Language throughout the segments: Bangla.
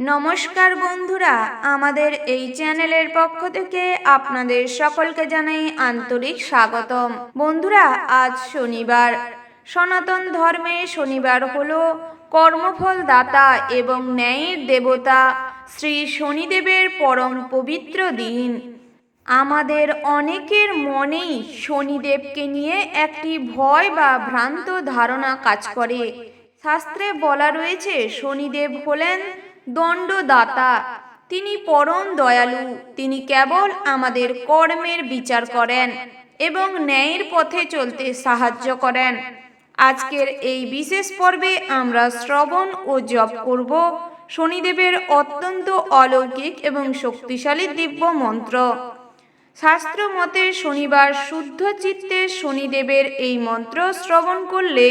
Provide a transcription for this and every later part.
নমস্কার বন্ধুরা, আমাদের এই চ্যানেলের পক্ষ থেকে আপনাদের সকলকে জানাই আন্তরিক স্বাগতম। বন্ধুরা, আজ শনিবার। সনাতন ধর্মে শনিবার হলো কর্মফল দাতা এবং ন্যায়ের দেবতা শ্রী শনিদেবের পরম পবিত্র দিন। আমাদের অনেকের মনেই শনিদেবকে নিয়ে একটি ভয় বা ভ্রান্ত ধারণা কাজ করে। শাস্ত্রে বলা রয়েছে, শনিদেব হলেন দণ্ডদাতা। তিনি পরম দয়ালু। তিনি কেবল আমাদের কর্মের বিচার করেন এবং ন্যায়ের পথে চলতে সাহায্য করেন। আজকের এই বিশেষ পর্বে আমরা শ্রবণ ও জপ করব শনিদেবের অত্যন্ত অলৌকিক এবং শক্তিশালী দিব্য মন্ত্র। শাস্ত্র মতে শনিবার শুদ্ধ চিত্তে শনিদেবের এই মন্ত্র শ্রবণ করলে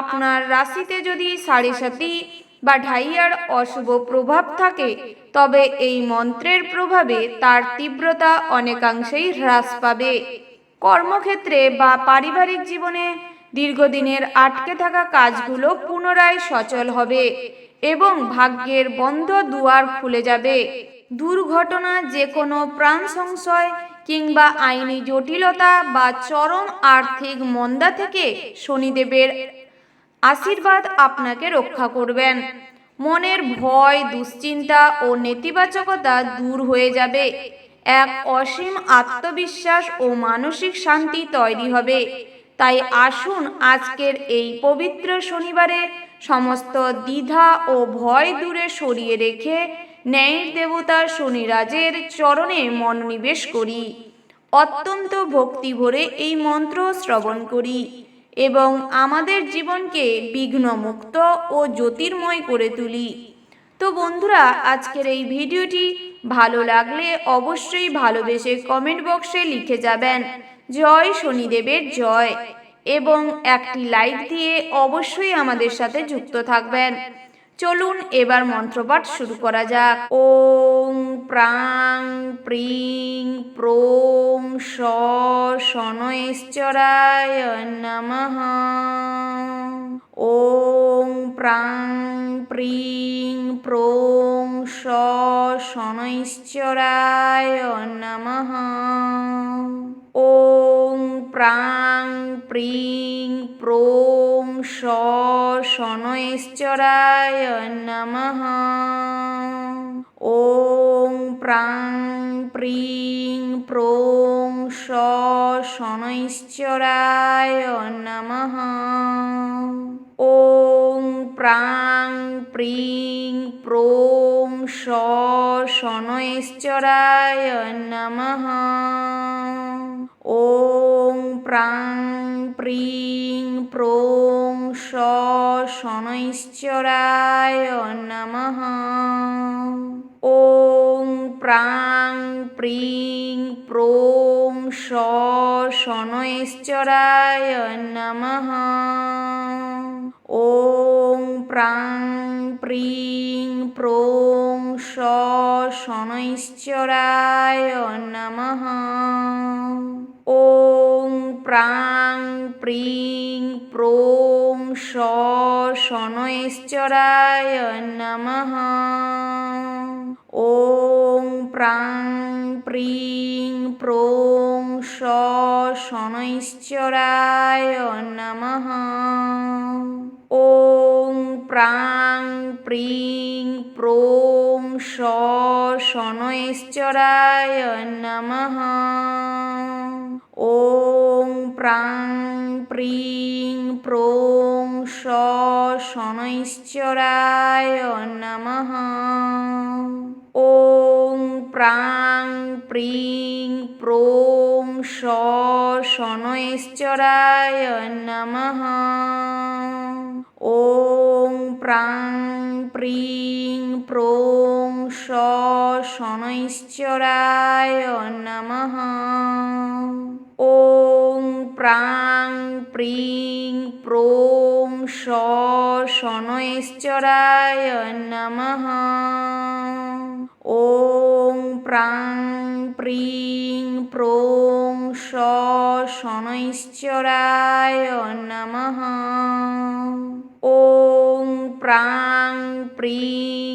আপনার রাশিতে যদি 7.5 বা ঢাইয়ার অশুভ প্রভাব থাকে, তবে এই মন্ত্রের প্রভাবে তার তীব্রতা অনেকাংশেই হ্রাস পাবে। কর্মক্ষেত্রে বা পারিবারিক জীবনে দীর্ঘদিনের আটকে থাকা কাজগুলো পুনরায় সচল হবে এবং ভাগ্যের বন্ধ দুয়ার খুলে যাবে। দুর্ঘটনা, যে কোনো প্রাণ সংশয় কিংবা আইনি জটিলতা বা চরম আর্থিক মন্দা থেকে শনিদেবের আশীর্বাদ আপনাকে রক্ষা করবেন। মনের ভয়, দুশ্চিন্তা ও নেতিবাচকতা দূর হয়ে যাবে। এক অসীম আত্মবিশ্বাস ও মানসিক শান্তি তৈরি হবে। তাই আসুন আজকের এই পবিত্র শনিবারে সমস্ত দ্বিধা ও ভয় দূরে সরিয়ে রেখে ন্যায়ের দেবতা শনিরাজের চরণে মনোনিবেশ করি। অত্যন্ত ভক্তি ভরে এই মন্ত্র শ্রবণ করি এবং আমাদের জীবনকে বিঘ্নমুক্ত ও জ্যোতির্ময় করে তুলি। তো বন্ধুরা, আজকের এই ভিডিওটি ভালো লাগলে অবশ্যই ভালোবেসে কমেন্ট বক্সে লিখে যাবেন জয় শনিদেবের জয়, এবং একটি লাইক দিয়ে অবশ্যই আমাদের সাথে যুক্ত থাকবেন। চলুন এবার মন্ত্রপাঠ শুরু করা যাক। ওং প্রাং প্রিং প্রোং শ শনৈশ্চরায় নমঃ। ওং প্রাং প্রিং প্রোং শ শনৈশ্চরায় নমঃ। ওং প্রাং প্রিং প্রোং শ শনৈশ্চরায় নমঃ। ওং প্রাং প্রিং প্রোং শ শনৈশ্চরায় নমঃ। ওং প্রাং প্রিং প্রোং শ শনৈশ্চরায় নমঃ। ওং প্রাং প্রিং প্রোং শ শনৈশ্চরায় নমঃ। ওং প্রাং প্রিং প্রোং শ শনৈশ্চরায় নমঃ। ওং প্রাং প্রিং প্রোং শ শনৈশ্চরায় নমঃ। ওং প্রাং প্রিং প্রোং শ শনৈশ্চরায় নমঃ। ওং প্রাং প্রিং প্রোং শ শনৈশ্চরায় নমঃ। ওং প্রাং প্রিং প্রোং শ শনৈশ্চরায় নমঃ। ওং প্রাং প্রিং প্রোং শ শনৈশ্চরায় নমঃ। ওং প্রাং প্রিং প্রোং শ শনৈশ্চরায় নমঃ। ওং প্রাং প্রিং প্রোং শ শনৈশ্চরায় নমঃ। ওং প্রাং প্রিং প্রোং শ শনৈশ্চরায় নমঃ। ওং প্রাং প্রিং প্রোং শ শনৈশ্চরায় নমঃ। ওং প্রাং প্রিং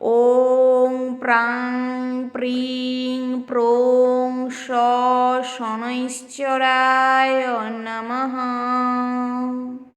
ওং প্রাং প্রিং প্রং স শনৈশ্চরায় নমঃ।